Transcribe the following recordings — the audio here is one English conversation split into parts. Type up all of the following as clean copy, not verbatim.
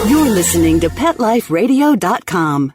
You're listening to PetLifeRadio.com.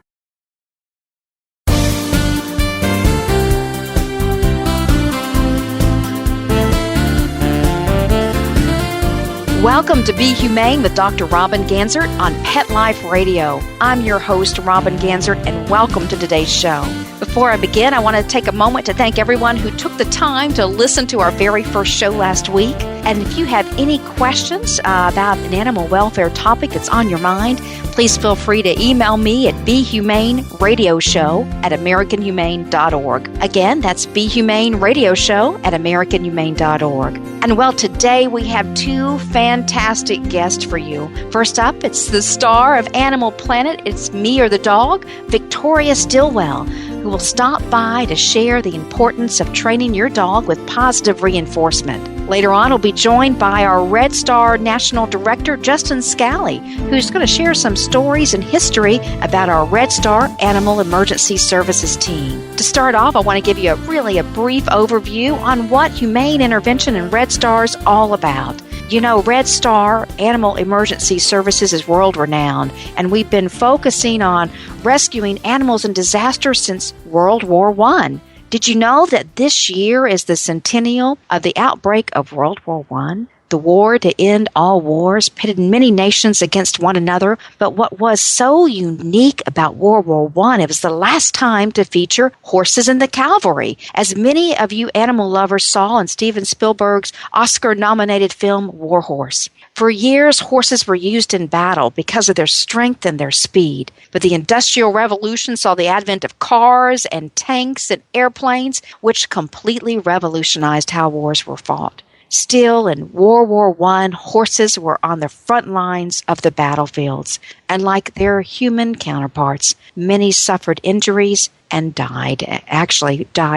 Welcome to Be Humane with Dr. Robin Ganzert on Pet Life Radio. I'm your host, Robin Ganzert, and welcome to today's show. Before I begin, I want to take a moment to thank everyone who took the time to listen to our very first show last week. And if you have any questions about an animal welfare topic that's on your mind, please feel free to email me at BeHumaneRadioshow@AmericanHumane.org. Again, that's BeHumaneRadioshow@AmericanHumane.org. And well, today we have two fantastic guests for you. First up, it's the star of Animal Planet, It's Me or the Dog, Victoria Stilwell, who will stop by to share the importance of training your dog with positive reinforcement. Later on, we'll be joined by our Red Star National Director, Justin Scally, who's going to share some stories and history about our Red Star Animal Emergency Services team. To start off, I want to give you a brief overview on what humane intervention in Red Star is all about. You know, Red Star Animal Emergency Services is world-renowned, and we've been focusing on rescuing animals in disaster since World War I. Did you know that this year is the centennial of the outbreak of World War I? The war to end all wars pitted many nations against one another, but what was so unique about World War I, it was the last time to feature horses in the cavalry, as many of you animal lovers saw in Steven Spielberg's Oscar-nominated film War Horse. For years, horses were used in battle because of their strength and their speed. But the Industrial Revolution saw the advent of cars and tanks and airplanes, which completely revolutionized how wars were fought. Still, in World War I, horses were on the front lines of the battlefields, and like their human counterparts, many suffered injuries and died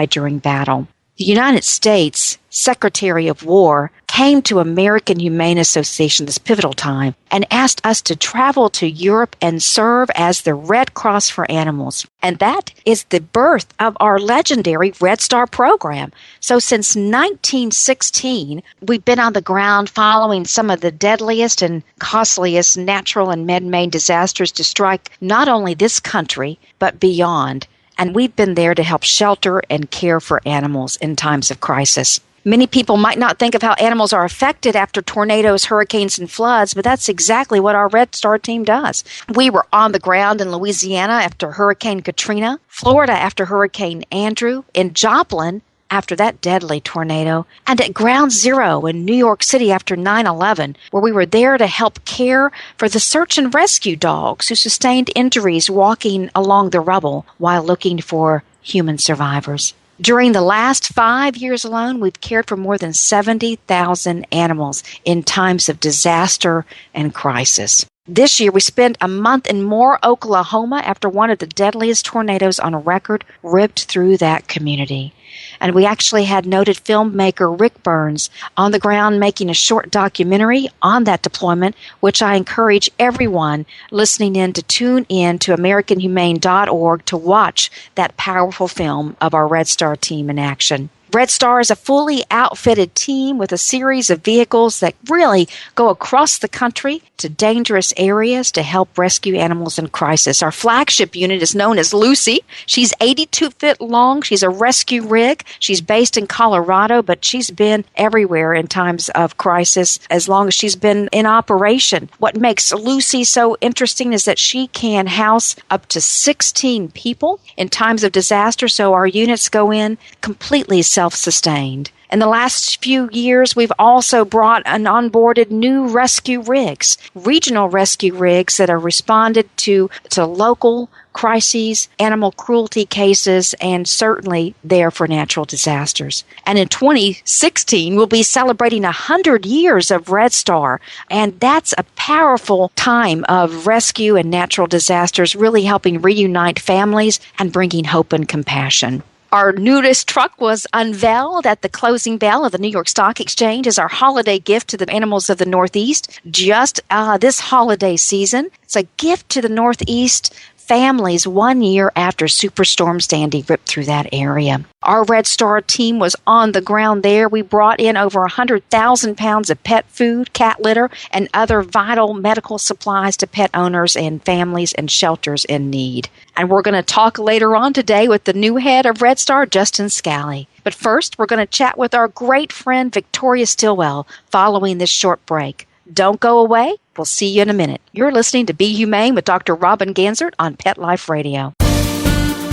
during battle. The United States Secretary of War came to American Humane Association this pivotal time and asked us to travel to Europe and serve as the Red Cross for Animals. And that is the birth of our legendary Red Star program. So since 1916, we've been on the ground following some of the deadliest and costliest natural and man-made disasters to strike not only this country, but beyond. And we've been there to help shelter and care for animals in times of crisis. Many people might not think of how animals are affected after tornadoes, hurricanes, and floods, but that's exactly what our Red Star team does. We were on the ground in Louisiana after Hurricane Katrina, Florida after Hurricane Andrew, in Joplin after that deadly tornado, and at Ground Zero in New York City after 9/11, where we were there to help care for the search and rescue dogs who sustained injuries walking along the rubble while looking for human survivors. During the last 5 years alone, we've cared for more than 70,000 animals in times of disaster and crisis. This year, we spent a month in Moore, Oklahoma, after one of the deadliest tornadoes on record ripped through that community. And we actually had noted filmmaker Rick Burns on the ground making a short documentary on that deployment, which I encourage everyone listening in to tune in to AmericanHumane.org to watch that powerful film of our Red Star team in action. Red Star is a fully outfitted team with a series of vehicles that really go across the country to dangerous areas to help rescue animals in crisis. Our flagship unit is known as Lucy. She's 82 feet long. She's a rescue rig. She's based in Colorado, but she's been everywhere in times of crisis as long as she's been in operation. What makes Lucy so interesting is that she can house up to 16 people in times of disaster, so our units go in completely self-sustained. In the last few years, we've also brought and onboarded new rescue rigs, regional rescue rigs that are responded to local crises, animal cruelty cases, and certainly there for natural disasters. And in 2016, we'll be celebrating 100 years of Red Star, and that's a powerful time of rescue and natural disasters, really helping reunite families and bringing hope and compassion. Our newest truck was unveiled at the closing bell of the New York Stock Exchange as our holiday gift to the animals of the Northeast just this holiday season. It's a gift to the Northeast families 1 year after Superstorm Sandy ripped through that area. Our Red Star team was on the ground there. We brought in over 100,000 pounds of pet food, cat litter, and other vital medical supplies to pet owners and families and shelters in need. And we're going to talk later on today with the new head of Red Star, Justin Scally. But first, we're going to chat with our great friend, Victoria Stilwell, following this short break. Don't go away. We'll see you in a minute. You're listening to Be Humane with Dr. Robin Ganzert on Pet Life Radio.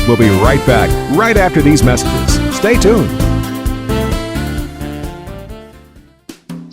We'll be right back, right after these messages. Stay tuned.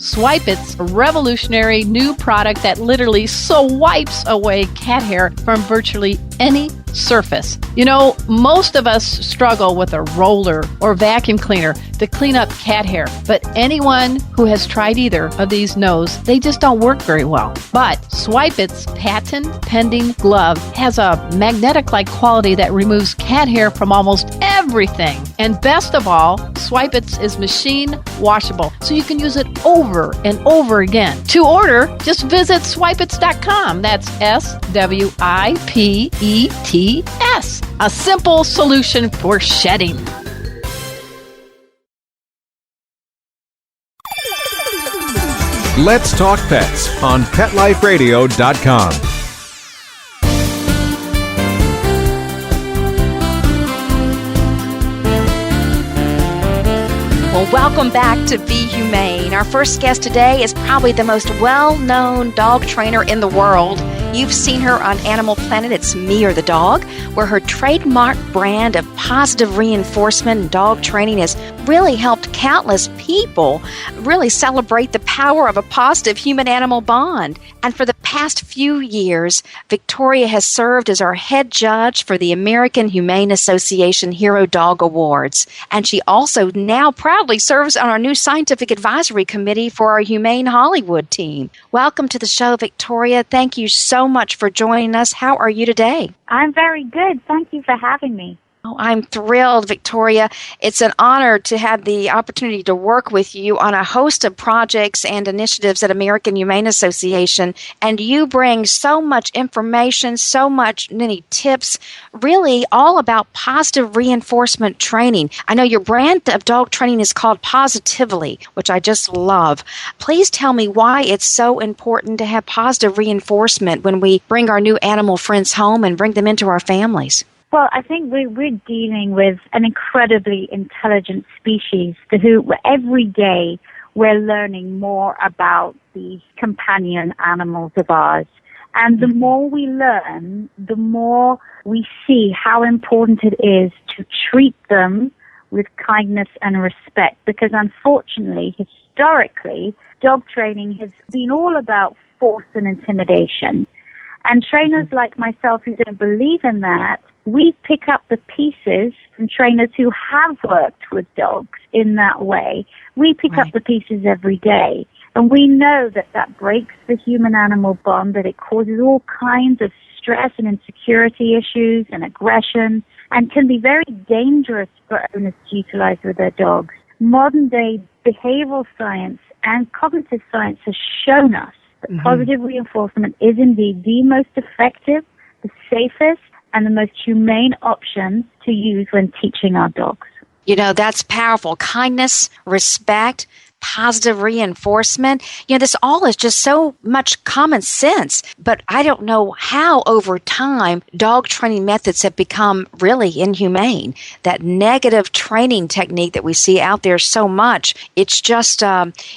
Swipe It's a revolutionary new product that literally wipes away cat hair from virtually any surface. You know, most of us struggle with a roller or vacuum cleaner to clean up cat hair, but anyone who has tried either of these knows they just don't work very well. But Swipe It's patent-pending glove has a magnetic-like quality that removes cat hair from almost everything. And best of all, Swipe It's is machine washable, so you can use it over and over again. To order, just visit swipeits.com. That's SWIPETS. A simple solution for shedding. Let's Talk Pets on PetLifeRadio.com. Well, welcome back to Be Humane. Our first guest today is probably the most well-known dog trainer in the world. You've seen her on Animal Planet, It's Me or the Dog, where her trademark brand of positive reinforcement and dog training has really helped countless people really celebrate the power of a positive human-animal bond. And for the past few years, Victoria has served as our head judge for the American Humane Association Hero Dog Awards. And she also now proudly serves on our new scientific advisory committee for our Humane Hollywood team. Welcome to the show, Victoria. Thank you so much for joining us. How are you today? I'm very good. Thank you for having me. Oh, I'm thrilled, Victoria. It's an honor to have the opportunity to work with you on a host of projects and initiatives at American Humane Association. And you bring so much information, many tips, really all about positive reinforcement training. I know your brand of dog training is called Positively, which I just love. Please tell me why it's so important to have positive reinforcement when we bring our new animal friends home and bring them into our families. Well, I think we're dealing with an incredibly intelligent species who every day we're learning more about these companion animals of ours. And the more we learn, the more we see how important it is to treat them with kindness and respect. Because unfortunately, historically, dog training has been all about force and intimidation. And trainers like myself who don't believe in that, we pick up the pieces from trainers who have worked with dogs in that way. We pick up the pieces every day. And we know that that breaks the human-animal bond, that it causes all kinds of stress and insecurity issues and aggression, and can be very dangerous for owners to utilize with their dogs. Modern-day behavioral science and cognitive science has shown us that positive reinforcement is indeed the most effective, the safest, and the most humane option to use when teaching our dogs. You know, that's powerful. Kindness, respect, positive reinforcement. You know, this all is just so much common sense. But I don't know how over time dog training methods have become really inhumane. That negative training technique that we see out there so much, it's just,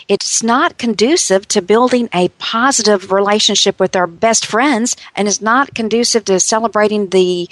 it's not conducive to building a positive relationship with our best friends, and it's not conducive to celebrating the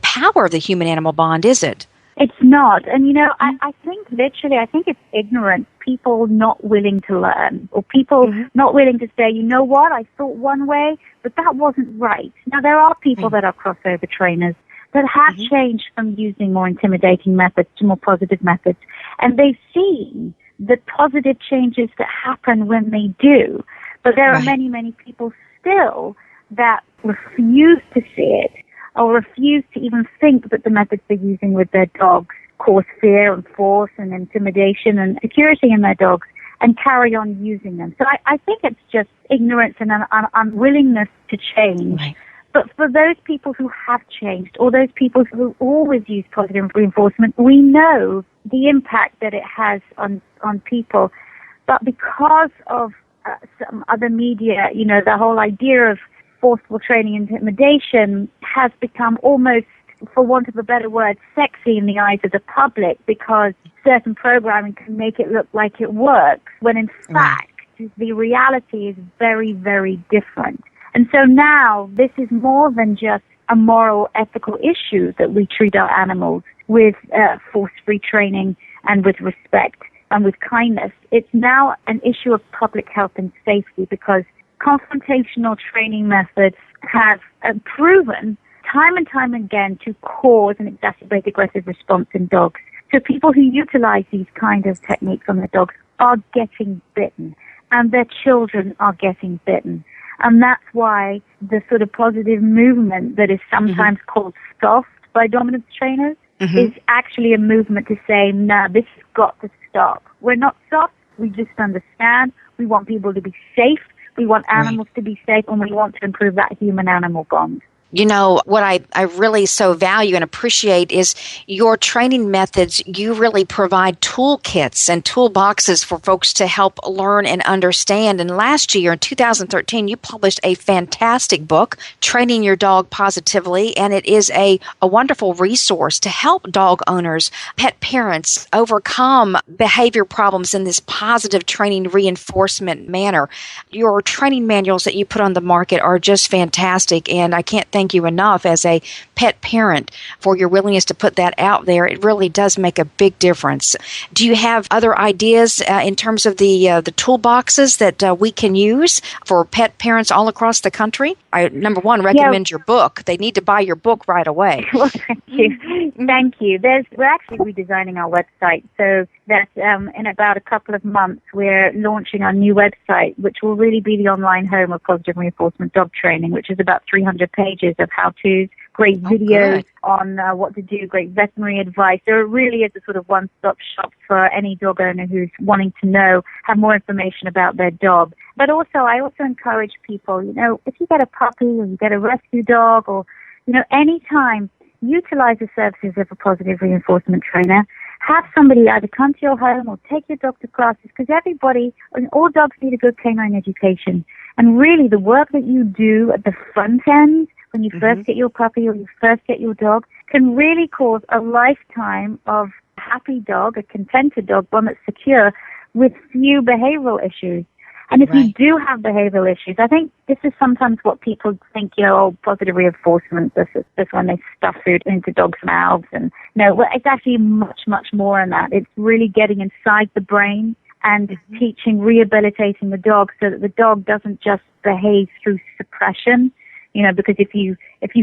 power of the human-animal bond, is it? It's not. And, you know, I think it's ignorant. People not willing to learn, or people not willing to say, you know what, I thought one way, but that wasn't right. Now, there are people that are crossover trainers that have changed from using more intimidating methods to more positive methods. And they've seen the positive changes that happen when they do. But there are many, many people still that refuse to see it, or refuse to even think that the methods they're using with their dogs cause fear and force and intimidation and security in their dogs, and carry on using them. So I think it's just ignorance and an unwillingness to change But for those people who have changed, or those people who always use positive reinforcement, we know the impact that it has on people. But because of some other media, the whole idea of forceful training and intimidation has become almost, for want of a better word, sexy in the eyes of the public, because certain programming can make it look like it works, when in fact the reality is very, very different. And so now this is more than just a moral, ethical issue that we treat our animals with force-free training and with respect and with kindness. It's now an issue of public health and safety, because confrontational training methods have proven time and time again to cause an exacerbated aggressive response in dogs. So people who utilize these kind of techniques on their dogs are getting bitten, and their children are getting bitten. And that's why the sort of positive movement that is sometimes called soft by dominance trainers is actually a movement to say, no, this has got to stop. We're not soft. We just understand. We want people to be safe. We want animals to be safe, and we want to improve that human-animal bond. What I really so value and appreciate is your training methods. You really provide toolkits and toolboxes for folks to help learn and understand. And last year, in 2013, you published a fantastic book, Training Your Dog Positively, and it is a wonderful resource to help dog owners, pet parents overcome behavior problems in this positive training reinforcement manner. Your training manuals that you put on the market are just fantastic, and I can't thank you enough as a pet parent for your willingness to put that out there. It really does make a big difference. Do you have other ideas in terms of the toolboxes that we can use for pet parents all across the country? I, number one, recommend your book. They need to buy your book right away. Well, thank you. Thank you. We're actually redesigning our website, so that in about a couple of months we're launching our new website, which will really be the online home of positive reinforcement dog training, which is about 300 pages of how-tos, great videos on what to do, great veterinary advice. There really is a sort of one-stop shop for any dog owner who's wanting to have more information about their dog. But also, I also encourage people, if you get a puppy or you get a rescue dog, or, anytime, utilize the services of a positive reinforcement trainer. Have somebody either come to your home or take your dog to classes, because all dogs need a good canine education. And really, the work that you do at the front end, when you first get your puppy or you first get your dog, can really cause a lifetime of a happy dog, a contented dog, one that's secure, with few behavioral issues. And if you do have behavioral issues, I think this is sometimes what people think, positive reinforcement, this when they stuff food into dogs' mouths. And it's actually much, much more than that. It's really getting inside the brain and teaching, rehabilitating the dog so that the dog doesn't just behave through suppression. Because if you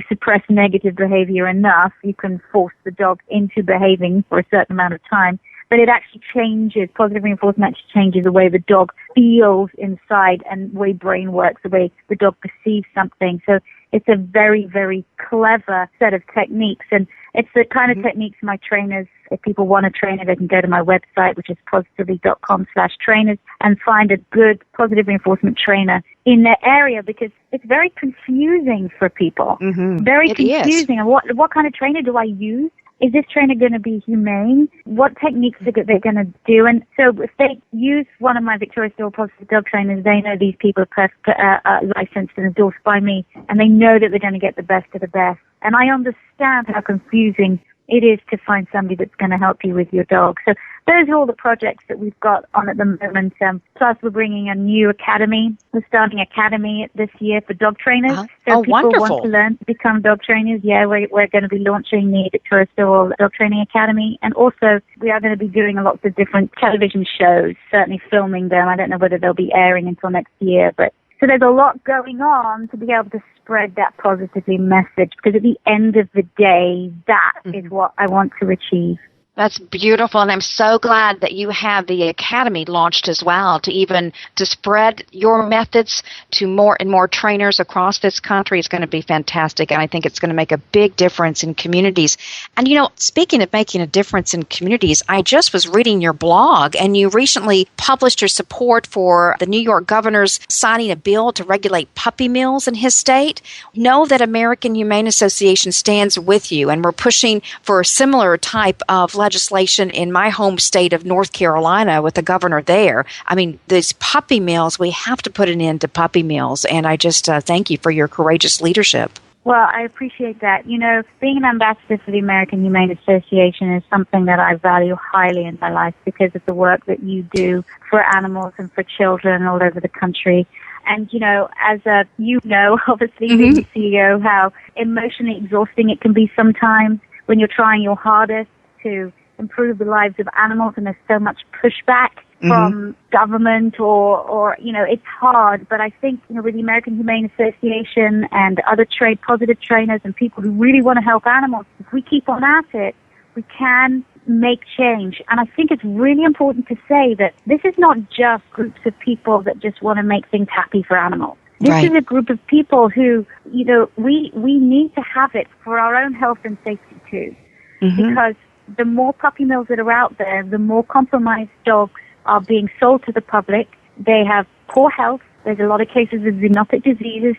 suppress negative behavior enough, you can force the dog into behaving for a certain amount of time. But it actually changes, positive reinforcement actually changes the way the dog feels inside and the way brain works, the way the dog perceives something. So it's a very, very clever set of techniques. And it's the kind of techniques my trainers, if people want a trainer, they can go to my website, which is positively.com/trainers, and find a good positive reinforcement trainer in their area, because it's very confusing for people. Very confusing. And what kind of trainer do I use? Is this trainer going to be humane? What techniques are they going to do? And so if they use one of my Victoria Stilwell positive dog trainers, they know these people are licensed and endorsed by me, and they know that they're going to get the best of the best. And I understand how confusing it is to find somebody that's going to help you with your dog. So those are all the projects that we've got on at the moment. Plus, we're bringing a new academy. We're starting academy this year for dog trainers. So people want to learn to become dog trainers. Yeah, we're going to be launching the Victoria Stilwell Dog Training Academy. And also, we are going to be doing lots of different television shows, certainly filming them. I don't know whether they'll be airing until next year, but so there's a lot going on to be able to spread that positively message, because at the end of the day, that is what I want to achieve. That's beautiful, and I'm so glad that you have the academy launched as well to spread your methods to more and more trainers across this country. Is going to be fantastic, and I think it's going to make a big difference in communities. And speaking of making a difference in communities, I just was reading your blog, and you recently published your support for the New York governor's signing a bill to regulate puppy mills in his state. Know that American Humane Association stands with you, and we're pushing for a similar type of legislation in my home state of North Carolina with the governor there. I mean, these puppy mills, we have to put an end to puppy mills, and I just thank you for your courageous leadership. Well, I appreciate that. Being an ambassador for the American Humane Association is something that I value highly in my life because of the work that you do for animals and for children all over the country. And, obviously, being the CEO, how emotionally exhausting it can be sometimes when you're trying your hardest to improve the lives of animals and there's so much pushback from government or it's hard. But I think, with the American Humane Association and other positive trainers and people who really want to help animals, if we keep on at it, we can make change. And I think it's really important to say that this is not just groups of people that just want to make things happy for animals. This is a group of people who, we need to have it for our own health and safety too. Because the more puppy mills that are out there, the more compromised dogs are being sold to the public. They have poor health. There's a lot of cases of zoonotic diseases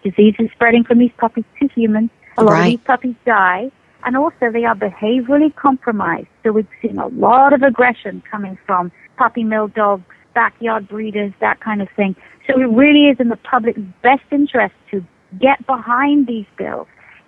spreading from these puppies to humans. A lot of these puppies die. And also they are behaviorally compromised. So we've seen a lot of aggression coming from puppy mill dogs, backyard breeders, that kind of thing. So it really is in the public's best interest to get behind these bills,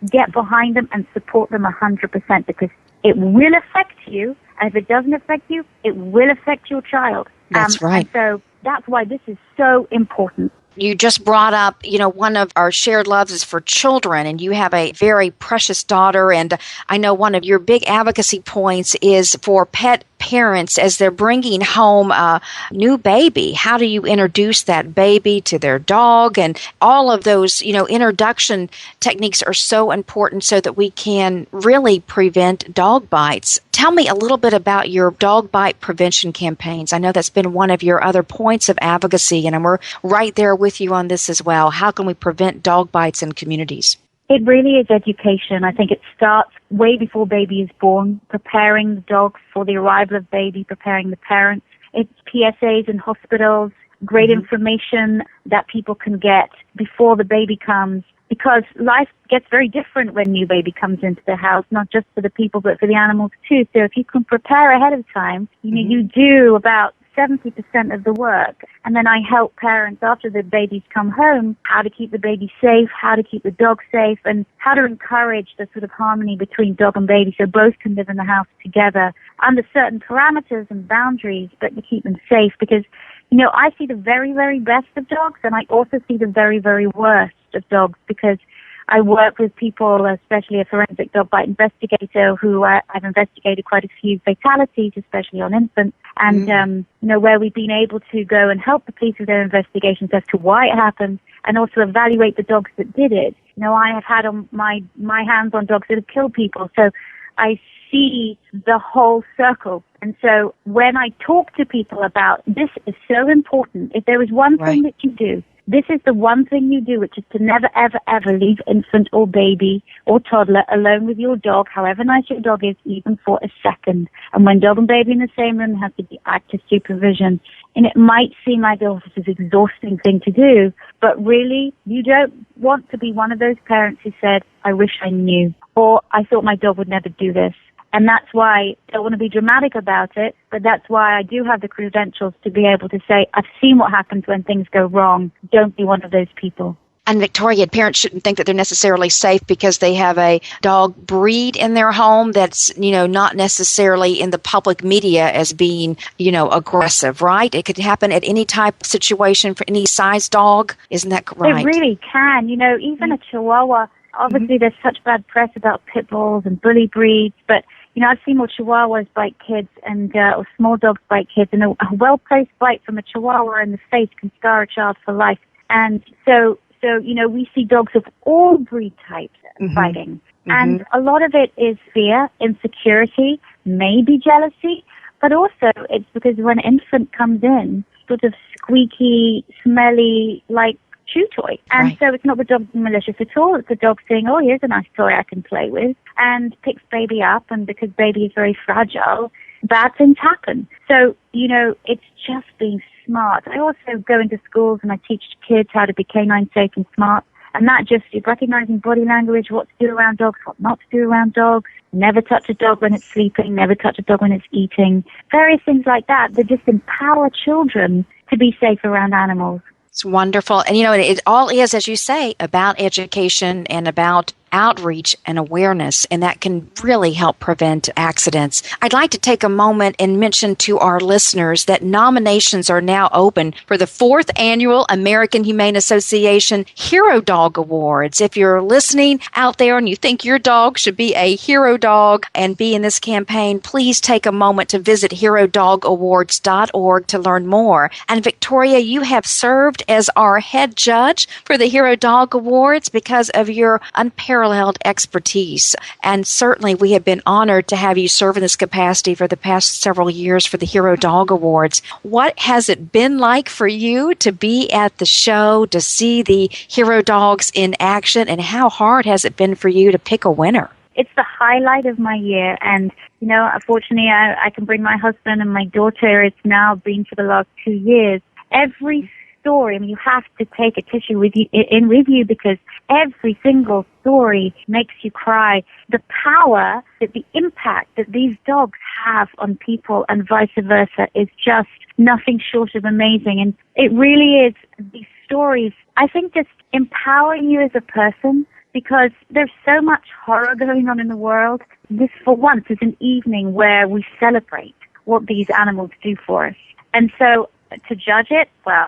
get behind them and support them 100% because it will affect you. And if it doesn't affect you, it will affect your child. That's right. And so that's why this is so important. You just brought up, one of our shared loves is for children, and you have a very precious daughter. And I know one of your big advocacy points is for pet parents as they're bringing home a new baby. How do you introduce that baby to their dog? And all of those, introduction techniques are so important so that we can really prevent dog bites. Tell me a little bit about your dog bite prevention campaigns. I know that's been one of your other points of advocacy, and we're right there with you on this as well. How can we prevent dog bites in communities? It really is education. I think it starts way before baby is born, preparing the dogs for the arrival of baby, preparing the parents. It's PSAs in hospitals, great information that people can get before the baby comes, because life gets very different when new baby comes into the house, not just for the people, but for the animals too. So if you can prepare ahead of time, you do about 70% of the work. And then I help parents after the babies come home, how to keep the baby safe, how to keep the dog safe, and how to encourage the sort of harmony between dog and baby so both can live in the house together under certain parameters and boundaries, but to keep them safe. Because, I see the very, very best of dogs, and I also see the very, very worst of dogs because I work with people, especially a forensic dog bite investigator who I've investigated quite a few fatalities, especially on infants, and, where we've been able to go and help the police with their investigations as to why it happened and also evaluate the dogs that did it. I have had on my hands on dogs that have killed people, so I see the whole circle. And so when I talk to people about this is so important, if there is one thing that you do, this is the one thing you do, which is to never, ever, ever leave infant or baby or toddler alone with your dog, however nice your dog is, even for a second. And when dog and baby in the same room, has to be active supervision. And it might seem like, this is an exhausting thing to do, but really, you don't want to be one of those parents who said, I wish I knew, or I thought my dog would never do this. And that's why I don't want to be dramatic about it, but that's why I do have the credentials to be able to say, I've seen what happens when things go wrong. Don't be one of those people. And Victoria, parents shouldn't think that they're necessarily safe because they have a dog breed in their home that's, not necessarily in the public media as being, aggressive, right? It could happen at any type of situation for any size dog. Isn't that right? It really can. Even a Chihuahua, obviously there's such bad press about pit bulls and bully breeds, but I've seen more Chihuahuas bite kids and or small dogs bite kids, and a well-placed bite from a Chihuahua in the face can scar a child for life. And so we see dogs of all breed types biting. And a lot of it is fear, insecurity. maybe jealousy, but also it's because when an infant comes in, sort of squeaky, smelly, like chew toy. And so it's not the dog being malicious at all. It's the dog saying, oh, here's a nice toy I can play with, and picks baby up. And because baby is very fragile, bad things happen. So, it's just being smart. I also go into schools and I teach kids how to be canine safe and smart. And that just is recognizing body language, what to do around dogs, what not to do around dogs. Never touch a dog when it's sleeping. Never touch a dog when it's eating. Various things like that that just empower children to be safe around animals. It's wonderful. And, it all is, as you say, about education and about outreach and awareness, and that can really help prevent accidents. I'd like to take a moment and mention to our listeners that nominations are now open for the 4th Annual American Humane Association Hero Dog Awards. If you're listening out there and you think your dog should be a hero dog and be in this campaign, please take a moment to visit herodogawards.org to learn more. And Victoria, you have served as our head judge for the Hero Dog Awards because of your unparalleled expertise. And certainly we have been honored to have you serve in this capacity for the past several years for the Hero Dog Awards. What has it been like for you to be at the show, to see the hero dogs in action, and how hard has it been for you to pick a winner? It's the highlight of my year. And, unfortunately, I can bring my husband and my daughter. It's now been for the last 2 years. Every story, you have to take a tissue with you because every single story makes you cry. The power, the impact that these dogs have on people and vice versa is just nothing short of amazing. And it really is, these stories, I think, just empowering you as a person, because there's so much horror going on in the world. This, for once, is an evening where we celebrate what these animals do for us. And so to judge it, well,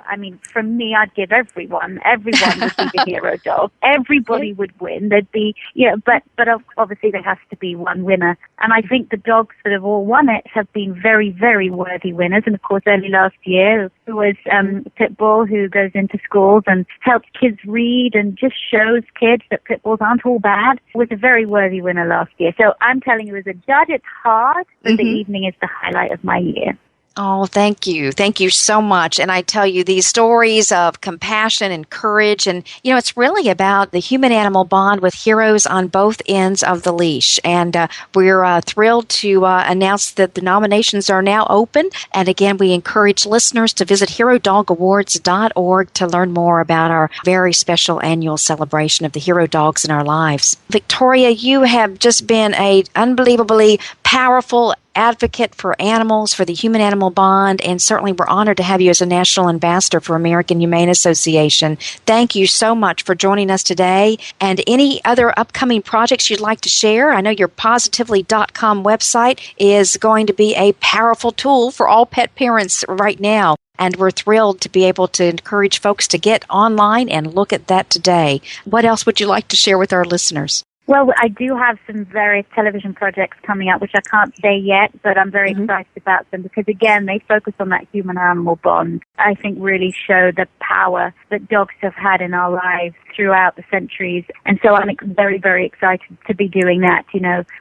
from me, I'd give everyone would be the hero dog. Everybody would win. There'd be, but obviously there has to be one winner. And I think the dogs that have all won it have been very, very worthy winners. And of course, early last year, there was Pitbull, who goes into schools and helps kids read and just shows kids that pit bulls aren't all bad, was a very worthy winner last year. So I'm telling you, as a judge, it's hard, but the evening is the highlight of my year. Oh, thank you. Thank you so much. And I tell you, these stories of compassion and courage, and, it's really about the human-animal bond with heroes on both ends of the leash. And we're thrilled to announce that the nominations are now open. And again, we encourage listeners to visit herodogawards.org to learn more about our very special annual celebration of the hero dogs in our lives. Victoria, you have just been an unbelievably powerful advocate for animals, for the human-animal bond, and certainly we're honored to have you as a national ambassador for American Humane Association. Thank you so much for joining us today. And any other upcoming projects you'd like to share? I know your positively.com website is going to be a powerful tool for all pet parents right now. And we're thrilled to be able to encourage folks to get online and look at that today. What else would you like to share with our listeners? Well, I do have some various television projects coming up, which I can't say yet, but I'm very excited about them because, again, they focus on that human-animal bond. I think really show the power that dogs have had in our lives throughout the centuries. And so I'm very, very excited to be doing that,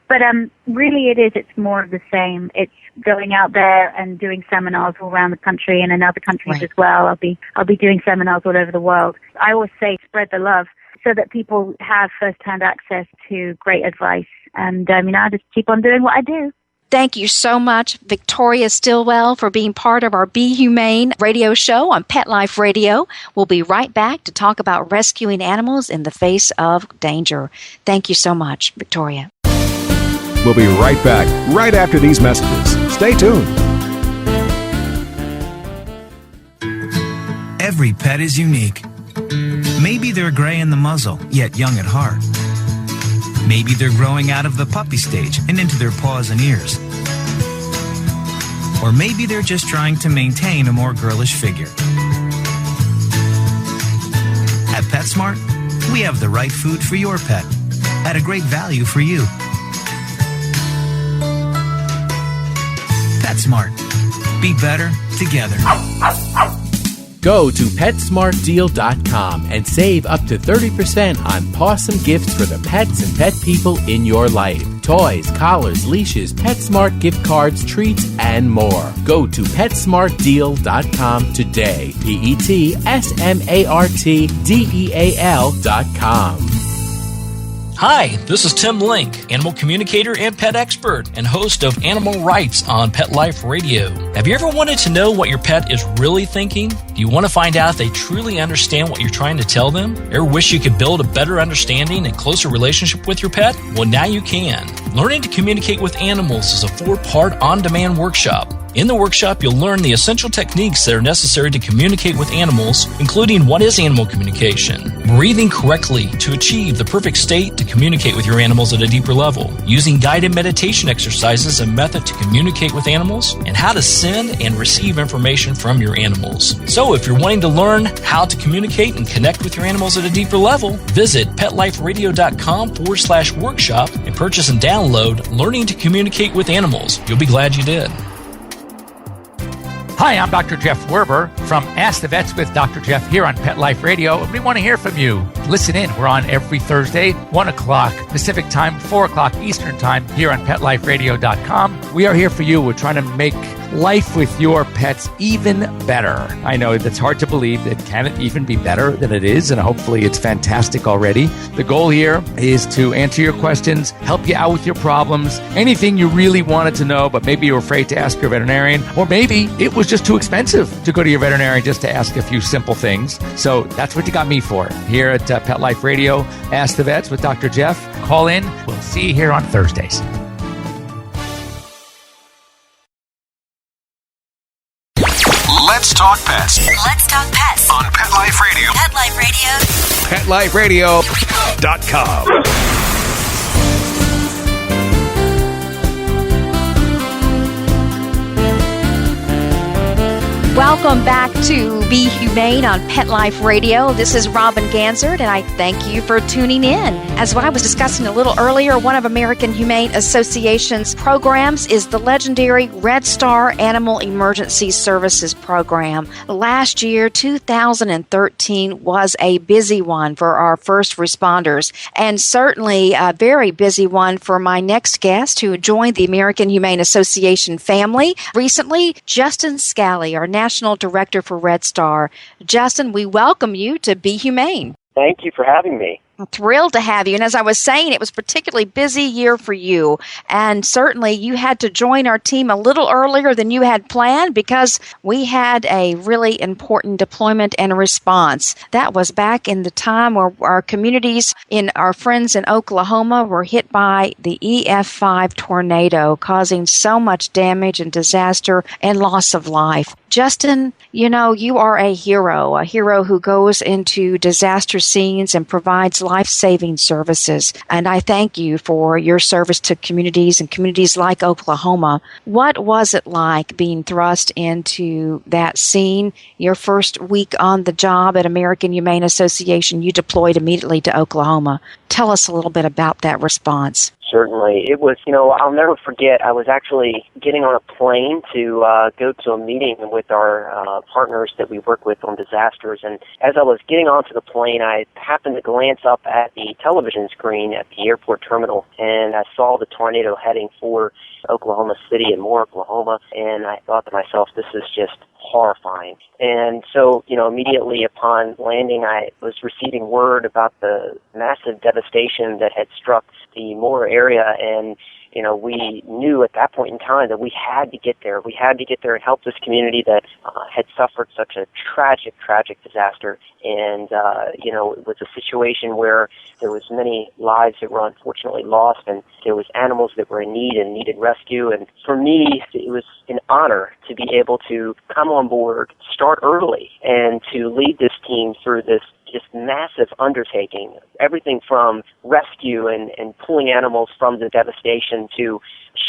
But really it's more of the same. It's going out there and doing seminars all around the country and in other countries as well. I'll be doing seminars all over the world. I always say spread the love, so that people have first-hand access to great advice. And, I just keep on doing what I do. Thank you so much, Victoria Stilwell, for being part of our Be Humane radio show on Pet Life Radio. We'll be right back to talk about rescuing animals in the face of danger. Thank you so much, Victoria. We'll be right back, right after these messages. Stay tuned. Every pet is unique. Maybe they're gray in the muzzle, yet young at heart. Maybe they're growing out of the puppy stage and into their paws and ears. Or maybe they're just trying to maintain a more girlish figure. At PetSmart, we have the right food for your pet at a great value for you. PetSmart. Be better together. Go to PetSmartDeal.com and save up to 30% on awesome gifts for the pets and pet people in your life. Toys, collars, leashes, PetSmart gift cards, treats, and more. Go to PetSmartDeal.com today. PetSmartDeal.com. Hi, this is Tim Link, animal communicator and pet expert and host of Animal Rights on Pet Life Radio. Have you ever wanted to know what your pet is really thinking? Do you want to find out if they truly understand what you're trying to tell them? Ever wish you could build a better understanding and closer relationship with your pet? Well, now you can. Learning to communicate with animals is a 4-part on-demand workshop. In the workshop, you'll learn the essential techniques that are necessary to communicate with animals, including what is animal communication, breathing correctly to achieve the perfect state to communicate with your animals at a deeper level, using guided meditation exercises and method to communicate with animals, and how to send and receive information from your animals. So if you're wanting to learn how to communicate and connect with your animals at a deeper level, visit PetLifeRadio.com/workshop and purchase and download Learning to Communicate with Animals. You'll be glad you did. Hi, I'm Dr. Jeff Werber from Ask the Vets with Dr. Jeff here on Pet Life Radio. We want to hear from you. Listen in. We're on every Thursday, 1 o'clock Pacific time, 4 o'clock Eastern time here on PetLifeRadio.com. We are here for you. We're trying to make life with your pets even better. I know that's hard to believe. It can't even be better than it is, and hopefully it's fantastic already. The goal here is to answer your questions, help you out with your problems, anything you really wanted to know, but maybe you're afraid to ask your veterinarian, or maybe it was just too expensive to go to your veterinarian just to ask a few simple things. So that's what you got me for here at Pet Life Radio. Ask the Vets with Dr. Jeff. Call in. We'll see you here on Thursdays. Let's talk pets. Let's talk pets On Pet Life Radio. Pet Life Radio. PetLifeRadio.com. Welcome back to Be Humane on Pet Life Radio. This is Robin Ganzert, and I thank you for tuning in. As what I was discussing a little earlier, one of American Humane Association's programs is the legendary Red Star Animal Emergency Services Program. Last year, 2013, was a busy one for our first responders, and certainly a very busy one for my next guest who joined the American Humane Association family recently, Justin Scally, our National Director for Red Star. Justin, we welcome you to Be Humane. Thank you for having me. I'm thrilled to have you. And as I was saying, it was a particularly busy year for you. And certainly you had to join our team a little earlier than you had planned because we had a really important deployment and response. That was back in the time where our communities in our friends in Oklahoma were hit by the EF5 tornado, causing so much damage and disaster and loss of life. Justin, you know, you are a hero who goes into disaster scenes and provides life-saving services. And I thank you for your service to communities and communities like Oklahoma. What was it like being thrust into that scene? Your first week on the job at American Humane Association, you deployed immediately to Oklahoma. Tell us a little bit about that response. Certainly. It was, I'll never forget, I was actually getting on a plane to go to a meeting with our partners that we work with on disasters. And as I was getting onto the plane, I happened to glance up at the television screen at the airport terminal, and I saw the tornado heading for Oklahoma City and Moore, Oklahoma, and I thought to myself, this is just horrifying. And so, immediately upon landing, I was receiving word about the massive devastation that had struck the Moore area, and we knew at that point in time that we had to get there. We had to get there and help this community that had suffered such a tragic disaster. And, it was a situation where there was many lives that were unfortunately lost, and there was animals that were in need and needed rescue. And for me, it was an honor to be able to come on board, start early, and to lead this team through this just massive undertaking, everything from rescue and pulling animals from the devastation to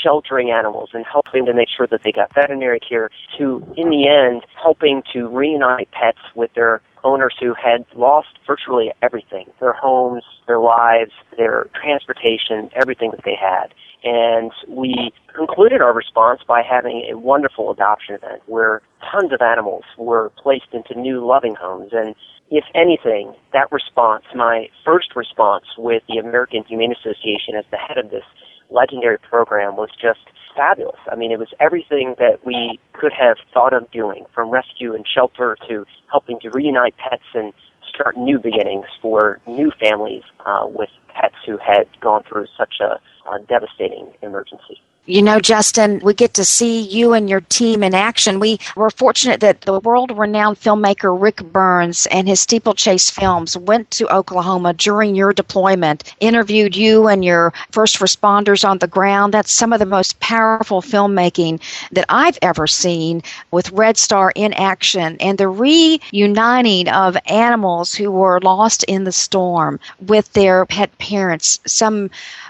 sheltering animals and helping to make sure that they got veterinary care to, in the end, helping to reunite pets with their owners who had lost virtually everything, their homes, their lives, their transportation, everything that they had. And we concluded our response by having a wonderful adoption event where tons of animals were placed into new loving homes. And if anything, that response, my first response with the American Humane Association as the head of this legendary program, was just fabulous. I mean, it was everything that we could have thought of doing, from rescue and shelter to helping to reunite pets and start new beginnings for new families with pets who had gone through such a devastating emergency. You know, Justin, we get to see you and your team in action. We were fortunate that the world-renowned filmmaker Rick Burns and his Steeplechase Films went to Oklahoma during your deployment, interviewed you and your first responders on the ground. That's some of the most powerful filmmaking that I've ever seen with Red Star in action, and the reuniting of animals who were lost in the storm with their pet parents.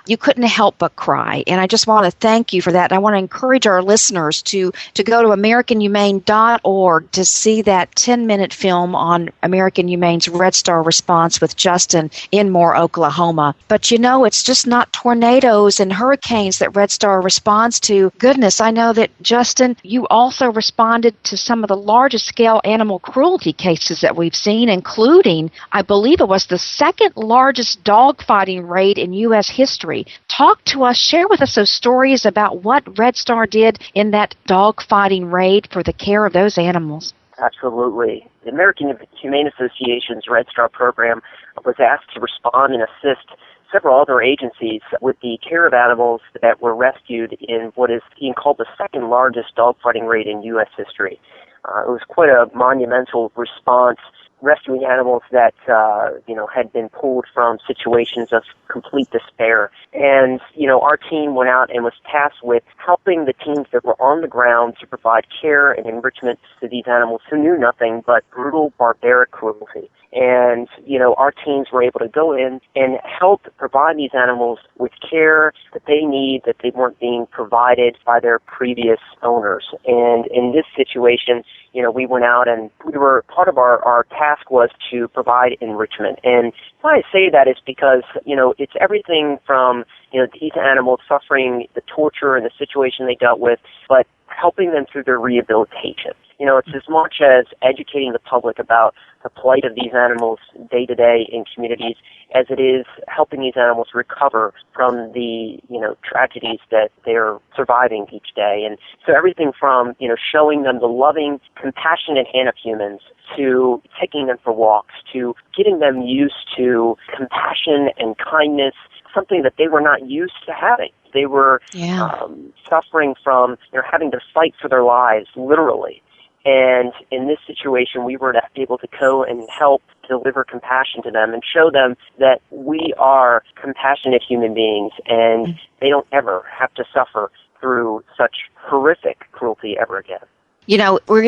You couldn't help but cry. And I just want to thank you for that. I want to encourage our listeners to go to AmericanHumane.org to see that 10-minute film on American Humane's Red Star response with Justin in Moore, Oklahoma. But you know, it's just not tornadoes and hurricanes that Red Star responds to. Goodness, I know that, Justin, you also responded to some of the largest scale animal cruelty cases that we've seen, including, I believe it was the second largest dogfighting raid in U.S. history. Talk to us, share with us those stories about what Red Star did in that dogfighting raid for the care of those animals. Absolutely. The American Humane Association's Red Star program was asked to respond and assist several other agencies with the care of animals that were rescued in what is being called the second largest dogfighting raid in U.S. history. It was quite a monumental response, rescuing animals that, had been pulled from situations of complete despair. And, our team went out and was tasked with helping the teams that were on the ground to provide care and enrichment to these animals who knew nothing but brutal, barbaric cruelty. And, our teams were able to go in and help provide these animals with care that they need, that they weren't being provided by their previous owners. And in this situation, we went out and part of our task was to provide enrichment. And why I say that is because, it's everything from, these animals suffering the torture and the situation they dealt with, but helping them through their rehabilitation. It's as much as educating the public about the plight of these animals day to day in communities as it is helping these animals recover from the, tragedies that they're surviving each day. And so everything from, showing them the loving, compassionate hand of humans to taking them for walks, to getting them used to compassion and kindness, something that they were not used to having. They were suffering from having to fight for their lives, literally. And in this situation, we were able to go and help deliver compassion to them and show them that we are compassionate human beings and they don't ever have to suffer through such horrific cruelty ever again. We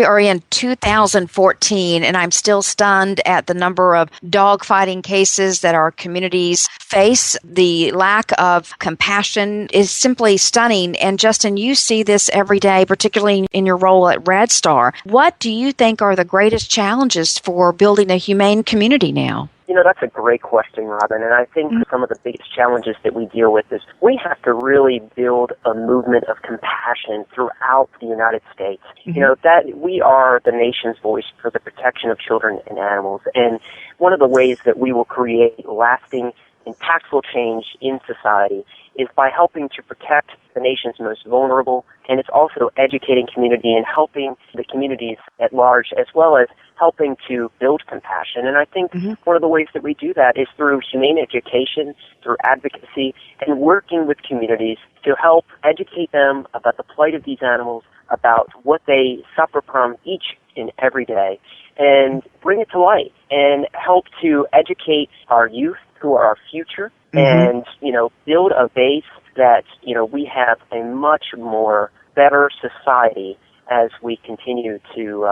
are in 2014, and I'm still stunned at the number of dogfighting cases that our communities face. The lack of compassion is simply stunning. And Justin, you see this every day, particularly in your role at Red Star. What do you think are the greatest challenges for building a humane community now? That's a great question, Robin, and I think some of the biggest challenges that we deal with is we have to really build a movement of compassion throughout the United States. That we are the nation's voice for the protection of children and animals, and one of the ways that we will create lasting, impactful change in society is by helping to protect the nation's most vulnerable, and it's also educating community and helping the communities at large, as well as helping to build compassion. And I think one of the ways that we do that is through humane education, through advocacy, and working with communities to help educate them about the plight of these animals, about what they suffer from each and every day, and bring it to light and help to educate our youth who are our future and, build a base that, we have a much more better society as we continue to,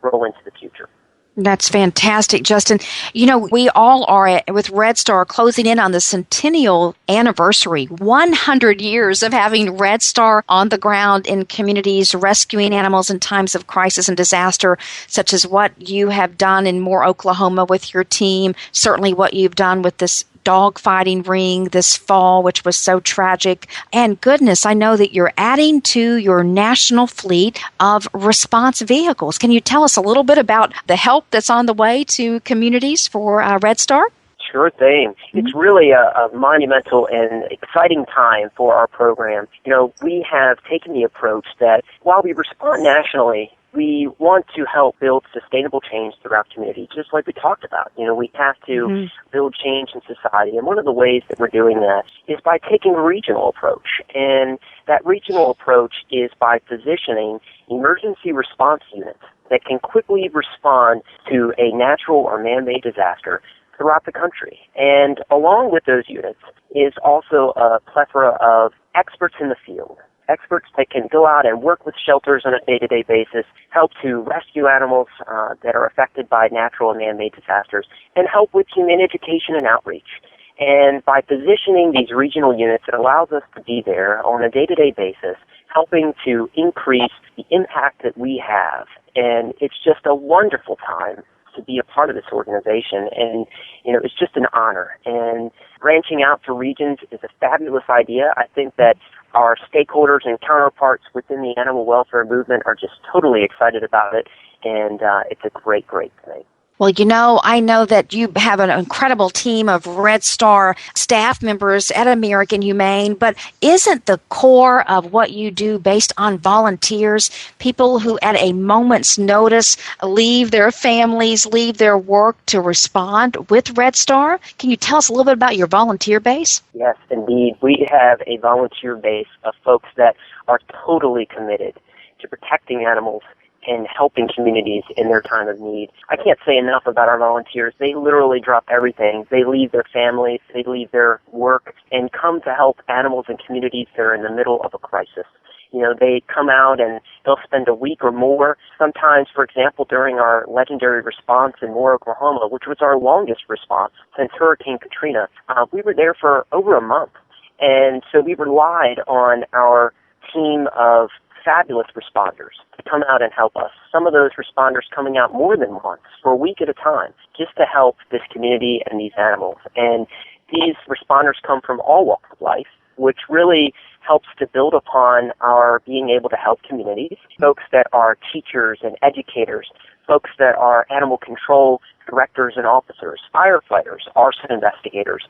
roll into the future. That's fantastic, Justin. You know, we all are, with Red Star, closing in on the centennial anniversary, 100 years of having Red Star on the ground in communities, rescuing animals in times of crisis and disaster, such as what you have done in Moore, Oklahoma with your team, certainly what you've done with this dog fighting ring this fall, which was so tragic. And goodness, I know that you're adding to your national fleet of response vehicles. Can you tell us a little bit about the help that's on the way to communities for Red Star? Sure thing. It's really a monumental and exciting time for our program. You know, we have taken the approach that while we respond nationally, we want to help build sustainable change throughout community, just like we talked about. You know, we have to build change in society. And one of the ways that we're doing that is by taking a regional approach. And that regional approach is by positioning emergency response units that can quickly respond to a natural or man-made disaster throughout the country. And along with those units is also a plethora of experts in the field. Experts that can go out and work with shelters on a day-to-day basis, help to rescue animals that are affected by natural and man-made disasters, and help with humane education and outreach. And by positioning these regional units, it allows us to be there on a day-to-day basis, helping to increase the impact that we have. And it's just a wonderful time to be a part of this organization, and you know, it's just an honor. And branching out to regions is a fabulous idea. I think that our stakeholders and counterparts within the animal welfare movement are just totally excited about it, and it's a great, great thing. Well, you know, I know that you have an incredible team of Red Star staff members at American Humane, but isn't the core of what you do based on volunteers, people who at a moment's notice leave their families, leave their work to respond with Red Star? Can you tell us a little bit about your volunteer base? Yes, indeed. We have a volunteer base of folks that are totally committed to protecting animals and helping communities in their time of need. I can't say enough about our volunteers. They literally drop everything. They leave their families, they leave their work, and come to help animals and communities that are in the middle of a crisis. You know, they come out and they'll spend a week or more. Sometimes, for example, during our legendary response in Moore, Oklahoma, which was our longest response since Hurricane Katrina, we were there for over a month. And so we relied on our team of fabulous responders to come out and help us. Some of those responders coming out more than once for a week at a time just to help this community and these animals. And these responders come from all walks of life, which really helps to build upon our being able to help communities, folks that are teachers and educators, folks that are animal control directors and officers, firefighters, arson investigators,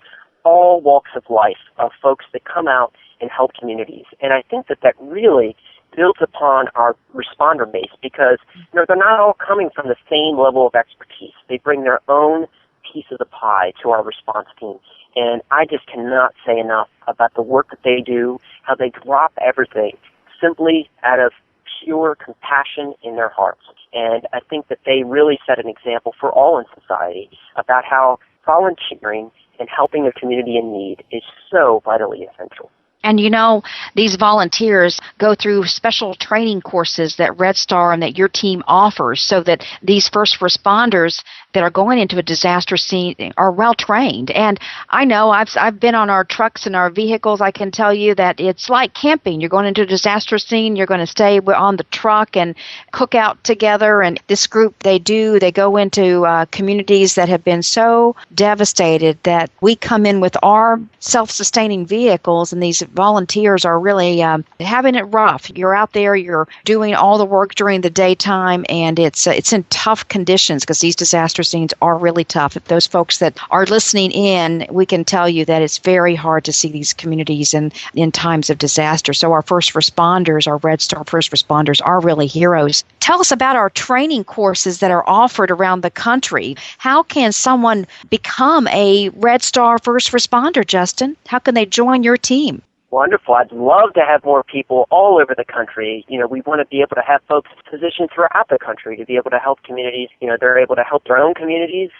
all walks of life of folks that come out and help communities. And I think that really builds upon our responder base because, you know, they're not all coming from the same level of expertise. They bring their own piece of the pie to our response team. And I just cannot say enough about the work that they do, how they drop everything simply out of pure compassion in their hearts. And I think that they really set an example for all in society about how volunteering and helping a community in need is so vitally essential. And you know, these volunteers go through special training courses that Red Star and that your team offers so that these first responders that are going into a disaster scene are well trained. And I know I've been on our trucks and our vehicles. I can tell you that it's like camping. You're going into a disaster scene. You're going to stay on the truck and cook out together. And this group, they go into communities that have been so devastated that we come in with our self-sustaining vehicles, and these volunteers are really having it rough. You're out there, you're doing all the work during the daytime, and it's in tough conditions because these disaster scenes are really tough. If those folks that are listening in, we can tell you that it's very hard to see these communities in times of disaster. So our first responders, our Red Star first responders, are really heroes. Tell us about our training courses that are offered around the country. How can someone become a Red Star first responder, Justin? How can they join your team? Wonderful. I'd love to have more people all over the country. We want to be able to have folks positioned throughout the country to be able to help communities. They're able to help their own communities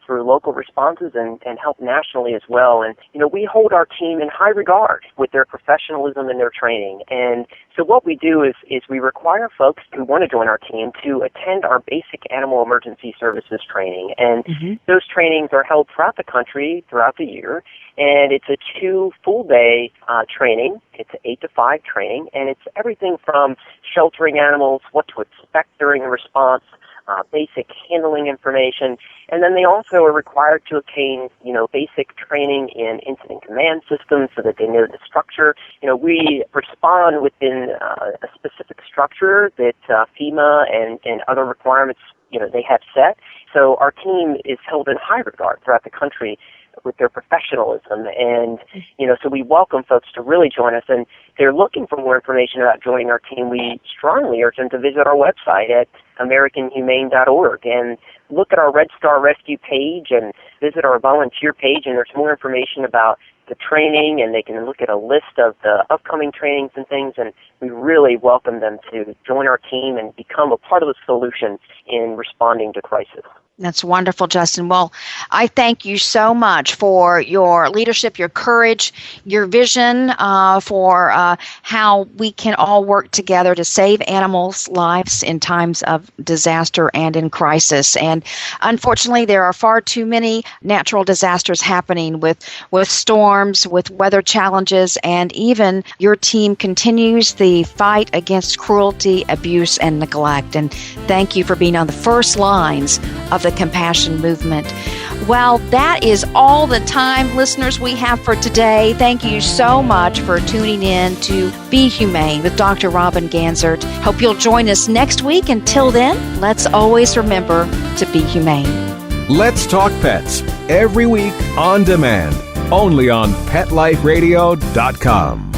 through local responses and help nationally as well. And, we hold our team in high regard with their professionalism and their training. And so what we do is we require folks who want to join our team to attend our basic animal emergency services training. And those trainings are held throughout the country throughout the year. And it's a 2 full-day training. It's an 8 to 5 training, and it's everything from sheltering animals, what to expect during a response, basic handling information, and then they also are required to obtain, basic training in incident command systems so that they know the structure. We respond within a specific structure that FEMA and other requirements, they have set. So our team is held in high regard throughout the country with their professionalism. And, so we welcome folks to really join us. And if they're looking for more information about joining our team, we strongly urge them to visit our website at AmericanHumane.org and look at our Red Star Rescue page and visit our volunteer page. And there's more information about the training, and they can look at a list of the upcoming trainings and things. And we really welcome them to join our team and become a part of the solution in responding to crisis. That's wonderful, Justin. Well, I thank you so much for your leadership, your courage, your vision for how we can all work together to save animals' lives in times of disaster and in crisis. And unfortunately, there are far too many natural disasters happening with storms, with weather challenges, and even your team continues the fight against cruelty, abuse, and neglect. And thank you for being on the first lines of the compassion movement. Well, that is all the time, listeners, we have for today. Thank you so much for tuning in to Be Humane with Dr. Robin Ganzert. Hope you'll join us next week. Until then, let's always remember to be humane. Let's Talk Pets, every week on demand, only on PetLifeRadio.com.